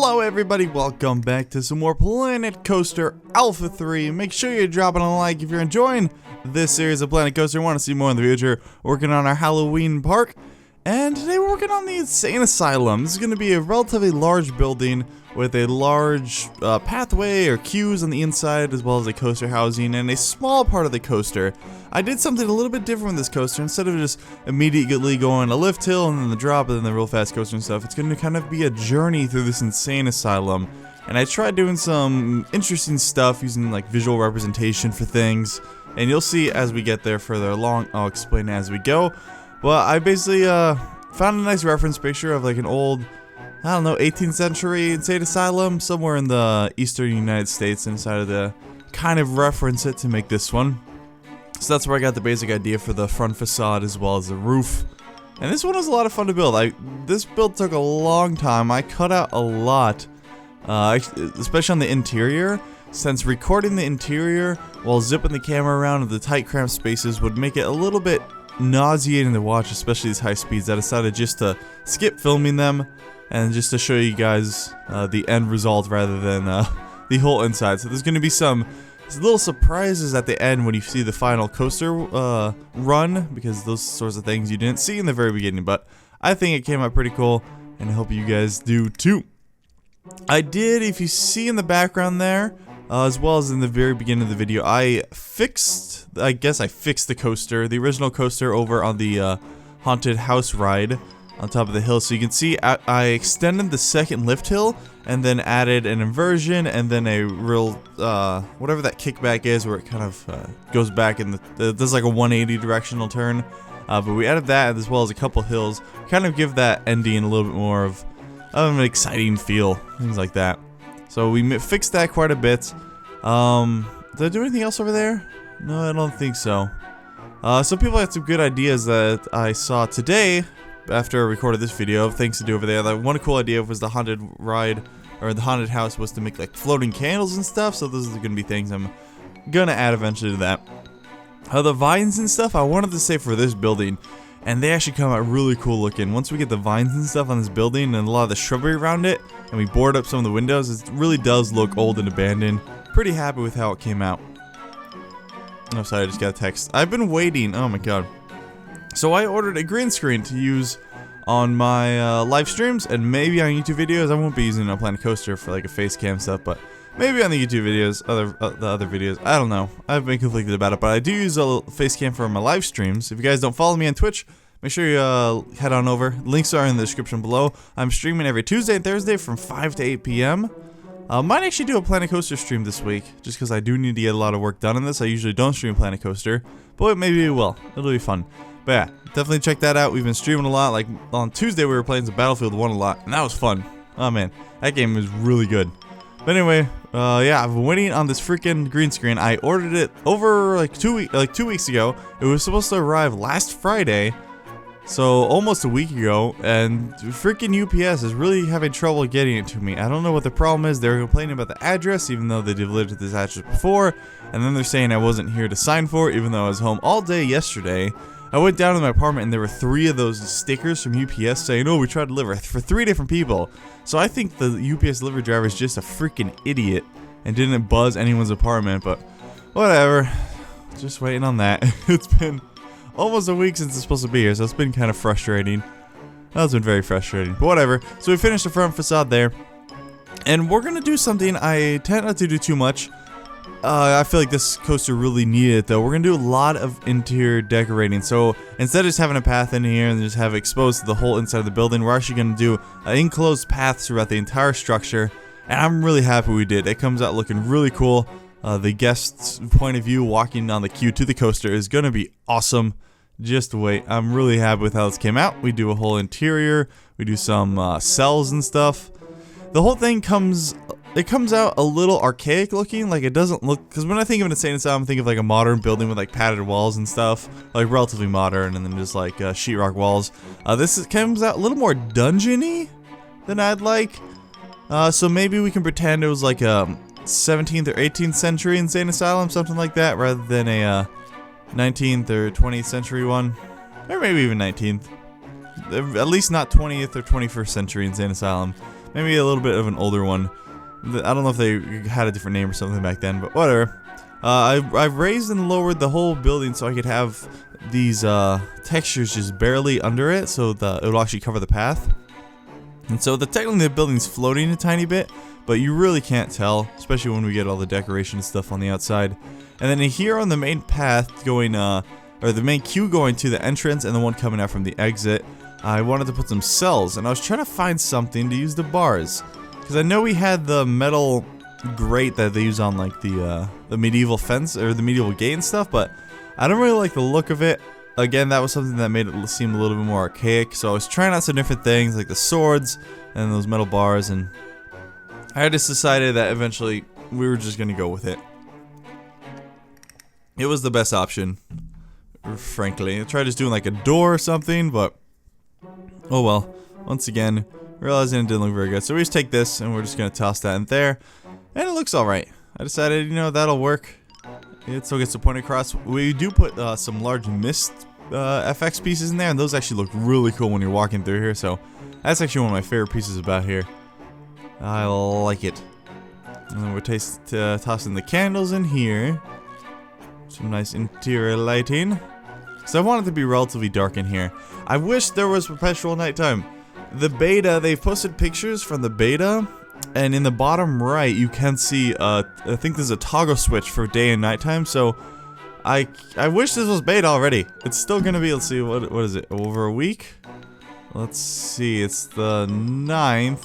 Hello everybody, welcome back to some more Planet Coaster Alpha 3. Make sure you're dropping a like if you're enjoying this series of Planet Coaster and want to see more in the future. We're working on our Halloween park, and today we're working on the Insane Asylum. This is going to be a relatively large building with a large pathway or queues on the inside, as well as a coaster housing and a small part of the coaster. I did something a little bit different with this coaster. Instead of just immediately going a lift hill and then the drop and then the real fast coaster and stuff, it's going to kind of be a journey through this insane asylum. And I tried doing some interesting stuff using like visual representation for things, and you'll see as we get there further along. I'll explain as we go. Well, I basically found a nice reference picture of like an old, I don't know, 18th century insane asylum somewhere in the eastern United States, and decided to kind of reference it to make this one. So that's where I got the basic idea for the front facade as well as the roof. And this one was a lot of fun to build. This build took a long time. I cut out a lot, especially on the interior, since recording the interior while zipping the camera around in the tight cramped spaces would make it a little bit nauseating to watch, especially these high speeds. I decided just to skip filming them and just to show you guys the end result rather than the whole inside. So there's going to be some little surprises at the end when you see the final coaster run, because those sorts of things you didn't see in the very beginning. But I think it came out pretty cool, and I hope you guys do too. I did, if you see in the background there, as well as in the very beginning of the video, I guess I fixed the coaster, the original coaster over on the haunted house ride on top of the hill. So you can see I extended the second lift hill and then added an inversion and then a real whatever that kickback is, where it kind of goes back in does like a 180 directional turn, but we added that as well as a couple hills, kind of give that ending a little bit more of an exciting feel, things like that. So we fixed that quite a bit. Did I do anything else over there? No, I don't think so. Some people had some good ideas that I saw today after I recorded this video of things to do over there. Like, one cool idea was the haunted ride, or the haunted house, was to make like floating candles and stuff. So those are gonna be things I'm gonna add eventually to that. The vines and stuff I wanted to save for this building, and they actually come out really cool looking. Once we get the vines and stuff on this building and a lot of the shrubbery around it, and we board up some of the windows, it really does look old and abandoned. Pretty happy with how it came out. Oh, sorry, I just got a text. I've been waiting. Oh my god. So I ordered a green screen to use on my live streams and maybe on YouTube videos. I won't be using a Planet Coaster for like a face cam stuff, but maybe on the YouTube videos, the other videos. I don't know. I've been conflicted about it, but I do use a face cam for my live streams. If you guys don't follow me on Twitch, make sure you head on over. Links are in the description below. I'm streaming every Tuesday and Thursday from 5 to 8 p.m. Might actually do a Planet Coaster stream this week, just because I do need to get a lot of work done on this. I usually don't stream Planet Coaster, but maybe it will. It'll be fun. But yeah, definitely check that out. We've been streaming a lot. Like on Tuesday, we were playing some Battlefield 1 a lot, and that was fun. Oh man, that game was really good. But anyway, yeah, I've been waiting on this freaking green screen. I ordered it over like 2 weeks ago. It was supposed to arrive last Friday, so almost a week ago, and freaking UPS is really having trouble getting it to me. I don't know what the problem is. They're complaining about the address, even though they delivered to this address before, and then they're saying I wasn't here to sign for it, even though I was home all day yesterday. I went down to my apartment and there were 3 of those stickers from UPS saying, oh, we tried to deliver for 3 different people. So I think the UPS delivery driver is just a freaking idiot and didn't buzz anyone's apartment, but whatever. Just waiting on that. It's been almost a week since it's supposed to be here, so it's been kind of frustrating. That's been very frustrating, but whatever. So we finished the front facade there, and we're going to do something I tend not to do too much. I feel like this coaster really needed it though. We're going to do a lot of interior decorating. So instead of just having a path in here and just have it exposed to the whole inside of the building, we're actually going to do enclosed paths throughout the entire structure. And I'm really happy we did. It comes out looking really cool. The guest's point of view walking on the queue to the coaster is going to be awesome. Just wait. I'm really happy with how this came out. We do a whole interior. We do some cells and stuff. The whole thing comes out a little archaic looking, like it doesn't look, because when I think of an insane asylum, I think of like a modern building with like padded walls and stuff, like relatively modern, and then just like sheetrock walls. This comes out a little more dungeony than I'd like, so maybe we can pretend it was like a 17th or 18th century insane asylum, something like that, rather than a 19th or 20th century one, or maybe even 19th, at least not 20th or 21st century insane asylum. Maybe a little bit of an older one. I don't know if they had a different name or something back then, but whatever. I've raised and lowered the whole building so I could have these textures just barely under it, so it will actually cover the path. And so technically the building's floating a tiny bit, but you really can't tell, especially when we get all the decoration and stuff on the outside. And then here on the main path going, or the main queue going to the entrance and the one coming out from the exit, I wanted to put some cells, and I was trying to find something to use the bars. Because I know we had the metal grate that they use on like the medieval fence, or the medieval gate and stuff, but I don't really like the look of it. Again, that was something that made it seem a little bit more archaic, so I was trying out some different things like the swords and those metal bars, and I just decided that eventually we were just going to go with it. It was the best option, frankly. I tried just doing like a door or something, but oh well. Once again, realizing it didn't look very good, so we just take this and we're just going to toss that in there, and it looks alright. I decided, you know, that'll work. It still gets the point across. We do put some large mist FX pieces in there, and those actually look really cool when you're walking through here, so that's actually one of my favorite pieces about here. I like it. And then we're tossing the candles in here. Some nice interior lighting. So I want it to be relatively dark in here. I wish there was perpetual nighttime. The beta, they've posted pictures from the beta, and in the bottom right you can see I think there's a toggle switch for day and nighttime, so I wish this was beta already. It's still gonna be, let's see, what is it, over a week? Let's see, it's the 9th.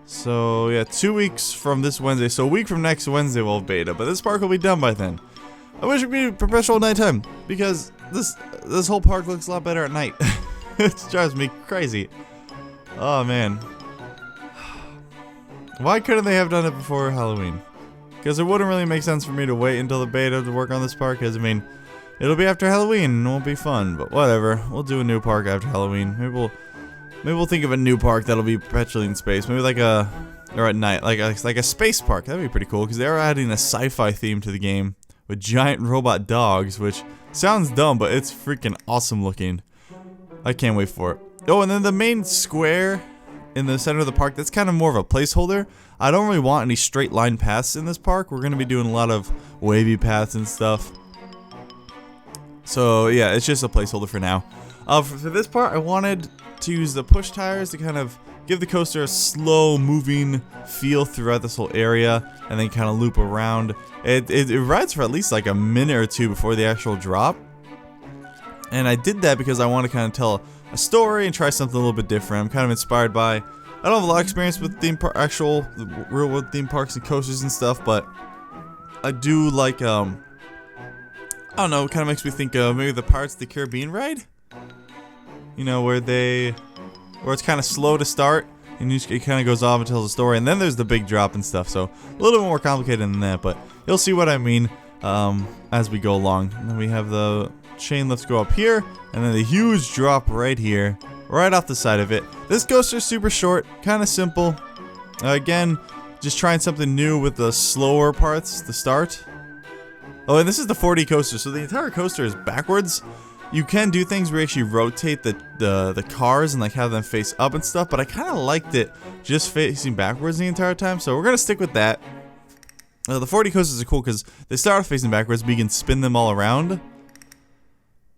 So yeah, 2 weeks from this Wednesday, so a week from next Wednesday we'll have beta, but this park will be done by then. I wish it would be perpetual nighttime, because this whole park looks a lot better at night. It drives me crazy. Oh man. Why couldn't they have done it before Halloween? Because it wouldn't really make sense for me to wait until the beta to work on this park, because I mean, it'll be after Halloween and it won't be fun, but whatever. We'll do a new park after Halloween. Maybe we'll think of a new park that'll be perpetually in space. Maybe like or at night, like a space park. That'd be pretty cool, because they're adding a sci-fi theme to the game with giant robot dogs, which sounds dumb, but it's freaking awesome looking. I can't wait for it. Oh, and then the main square in the center of the park, that's kind of more of a placeholder. I don't really want any straight line paths in this park. We're going to be doing a lot of wavy paths and stuff. So yeah, it's just a placeholder for now. For this part, I wanted to use the push tires to kind of give the coaster a slow moving feel throughout this whole area, and then kind of loop around. It rides for at least like a minute or two before the actual drop. And I did that because I want to kind of tell a story and try something a little bit different. I'm kind of inspired by, I don't have a lot of experience with actual real world theme parks and coasters and stuff, but I do like, I don't know, it kind of makes me think of maybe the Pirates of the Caribbean ride? You know, where it's kind of slow to start, and it kind of goes off and tells a story, and then there's the big drop and stuff, so a little bit more complicated than that, but you'll see what I mean as we go along. And then we have the chain lifts go up here, and then the huge drop right here, right off the side of it. This coaster's super short, kind of simple. Again, just trying something new with the slower parts to start. Oh, and this is the 4D coaster, so the entire coaster is backwards. You can do things where you actually rotate the cars and like have them face up and stuff, but I kind of liked it just facing backwards the entire time, so we're gonna stick with that. The 4D coasters are cool because they start off facing backwards, but you can spin them all around.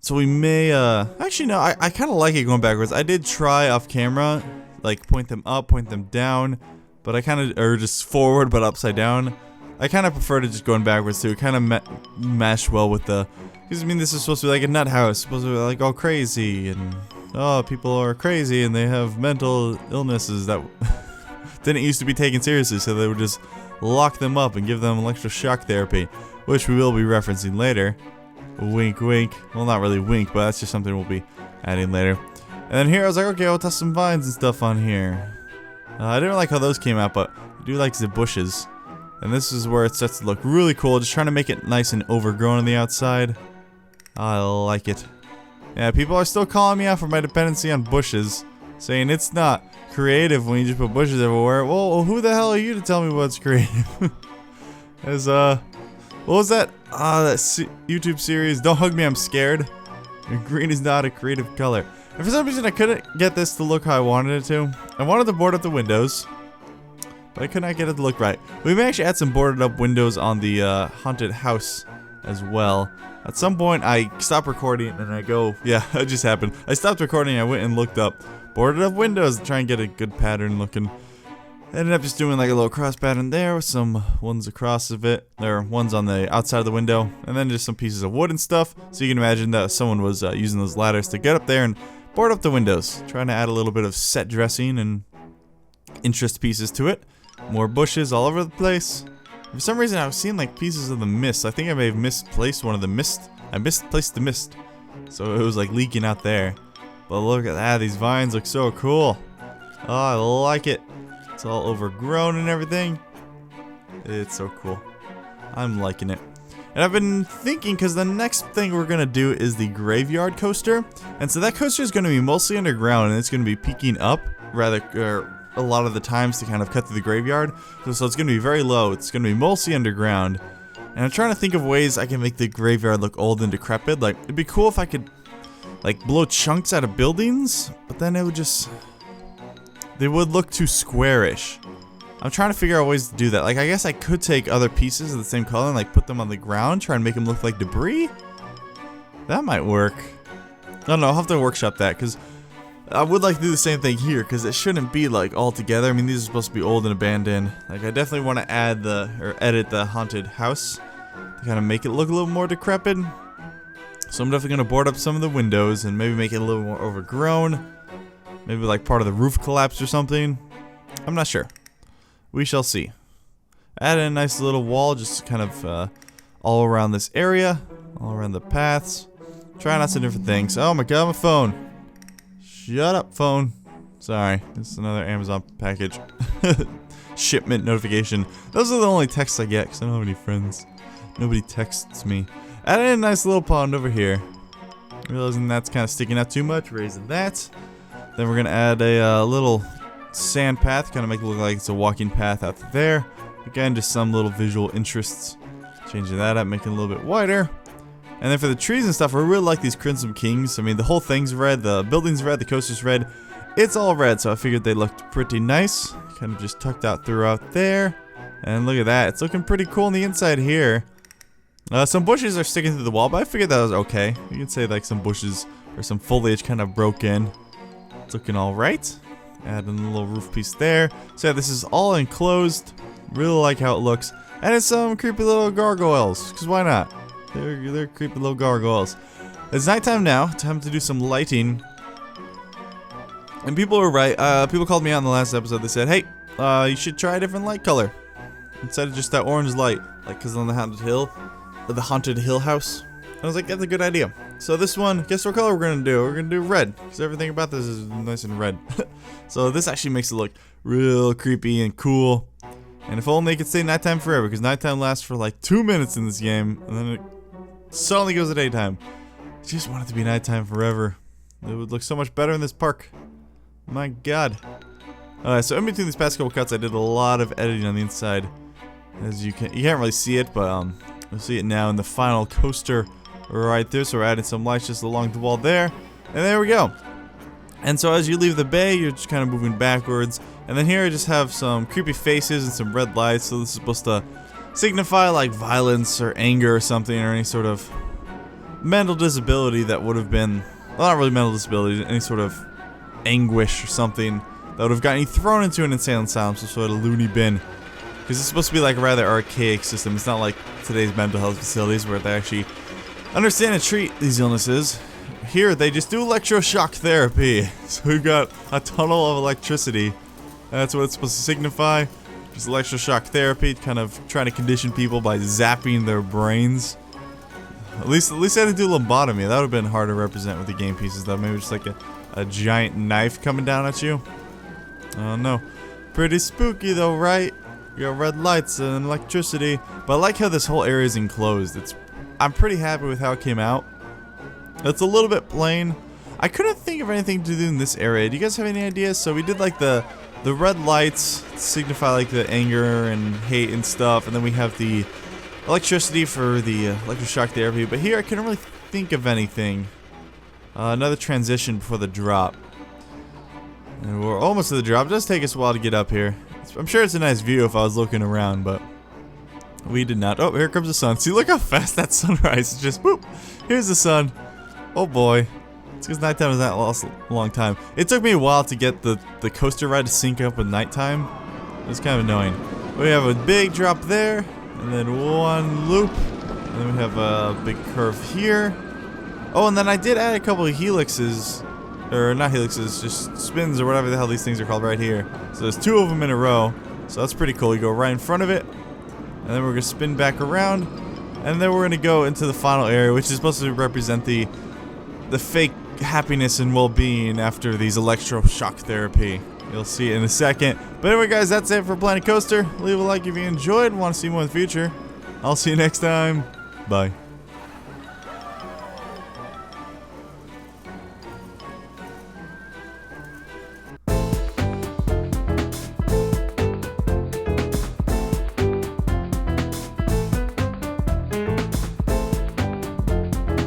So we may, actually no, I kind of like it going backwards. I did try off camera, like point them up, point them down, but I kind of, or just forward but upside down. I kind of prefer to just going backwards too. It kind of meshed well with the, because I mean this is supposed to be like a nut house, supposed to be like all crazy, and oh, people are crazy and they have mental illnesses that didn't used to be taken seriously, so they would just lock them up and give them electroshock therapy, which we will be referencing later. Wink, wink. Well, not really wink, but that's just something we'll be adding later. And then here I was like, okay, I'll toss some vines and stuff on here. I didn't like how those came out, but I do like the bushes. And this is where it starts to look really cool, just trying to make it nice and overgrown on the outside. I like it. Yeah, people are still calling me out for my dependency on bushes, saying it's not creative when you just put bushes everywhere. Well, who the hell are you to tell me what's creative? As, what was that? That YouTube series, Don't Hug Me, I'm Scared. Green is not a creative color. And for some reason I couldn't get this to look how I wanted it to. I wanted to board up the windows, but I could not get it to look right. We may actually add some boarded up windows on the haunted house as well. At some point, I stopped recording and I go, yeah, it just happened. I stopped recording, I went and looked up boarded up windows to try and get a good pattern looking. Ended up just doing like a little cross pattern there with some ones across of it, or ones on the outside of the window, and then just some pieces of wood and stuff. So you can imagine that someone was using those ladders to get up there and board up the windows, trying to add a little bit of set dressing and interest pieces to it. More bushes all over the place. For some reason I was seeing like pieces of the mist. I think I may have misplaced one of the mist. I misplaced the mist, so it was like leaking out there. But look at that, these vines look so cool. Oh, I like it. It's all overgrown and everything. It's so cool. I'm liking it. And I've been thinking, because the next thing we're going to do is the graveyard coaster. And so that coaster is going to be mostly underground, and it's going to be peeking up rather a lot of the times to kind of cut through the graveyard. So it's going to be very low. It's going to be mostly underground. And I'm trying to think of ways I can make the graveyard look old and decrepit. Like, it'd be cool if I could like blow chunks out of buildings, but then it would just... they would look too squarish. I'm trying to figure out ways to do that. Like, I guess I could take other pieces of the same color and like put them on the ground, try and make them look like debris. That might work. I don't know, I'll have to workshop that, because I would like to do the same thing here, because it shouldn't be like all together. I mean, these are supposed to be old and abandoned. Like, I definitely want to add or edit the haunted house to kind of make it look a little more decrepit. So I'm definitely going to board up some of the windows and maybe make it a little more overgrown. Maybe like part of the roof collapsed or something. I'm not sure. We shall see. Add in a nice little wall just kind of all around this area. All around the paths. Try out some different things. Oh my god, my phone. Shut up, phone. Sorry. This is another Amazon package. Shipment notification. Those are the only texts I get because I don't have any friends. Nobody texts me. Add in a nice little pond over here. Realizing that's kind of sticking out too much. Raising that. Then we're going to add a little sand path, kind of make it look like it's a walking path out there. Again, just some little visual interests. Changing that up, making it a little bit wider. And then for the trees and stuff, I really like these Crimson Kings. I mean, the whole thing's red, the building's red, the coaster's red. It's all red, so I figured they looked pretty nice. Kind of just tucked out throughout there. And look at that, it's looking pretty cool on the inside here. Some bushes are sticking to the wall, but I figured that was okay. You could say like some bushes or some foliage kind of broke in. Looking alright. Add in a little roof piece there. So yeah, this is all enclosed. Really like how it looks. And it's some creepy little gargoyles, because why not? They're creepy little gargoyles. It's nighttime now. Time to do some lighting. And people were right. People called me out in the last episode. They said, hey, you should try a different light color. Instead of just that orange light. Like, because on the haunted hill house. I was like, that's a good idea. So this one, guess what color we're going to do? We're going to do red. Because everything about this is nice and red. So this actually makes it look real creepy and cool. And if only it could stay nighttime forever. Because nighttime lasts for like 2 minutes in this game. And then it suddenly goes to daytime. I just want it to be nighttime forever. It would look so much better in this park. My god. So in between these past couple cuts, I did a lot of editing on the inside. As you can't really see it, but you'll see it now in the final coaster right there. So we're adding some lights just along the wall there. And there we go. And so as you leave the bay, you're just kind of moving backwards. And then here I just have some creepy faces and some red lights. So this is supposed to signify like violence or anger or something, or any sort of mental disability that would have been, well, not really mental disability, any sort of anguish or something that would have gotten you thrown into an insane asylum, some sort of loony bin. Because it's supposed to be like a rather archaic system. It's not like today's mental health facilities where they actually understand and treat these illnesses. Here, they just do electroshock therapy. So we've got a tunnel of electricity. That's what it's supposed to signify. Just electroshock therapy, kind of trying to condition people by zapping their brains. At least I didn't do lobotomy. That would have been hard to represent with the game pieces, though. Maybe just like a giant knife coming down at you. I don't know. Pretty spooky, though, right? You got red lights and electricity. But I like how this whole area is enclosed. I'm pretty happy with how it came out. It's a little bit plain. I couldn't think of anything to do in this area. Do you guys have any ideas? So we did like the red lights to signify like the anger and hate and stuff. And then we have the electricity for the electroshock therapy. But here I couldn't really think of anything. Another transition before the drop. And we're almost to the drop. It does take us a while to get up here. I'm sure it's a nice view if I was looking around, but we did not. Oh, here comes the sun. See, look how fast that sunrise is just, boop. Here's the sun. Oh boy. It's because nighttime does not last a long time. It took me a while to get the coaster ride to sync up with nighttime. It's kind of annoying. We have a big drop there, and then one loop, and then we have a big curve here. Oh, and then I did add a couple of helixes, or not helixes, just spins or whatever the hell these things are called right here. So there's 2 of them in a row, so that's pretty cool. You go right in front of it, and then we're going to spin back around, and then we're going to go into the final area, which is supposed to represent the fake happiness and well-being after these electroshock therapy. You'll see it in a second. But anyway, guys, that's it for Planet Coaster. Leave a like if you enjoyed and want to see more in the future. I'll see you next time. Bye.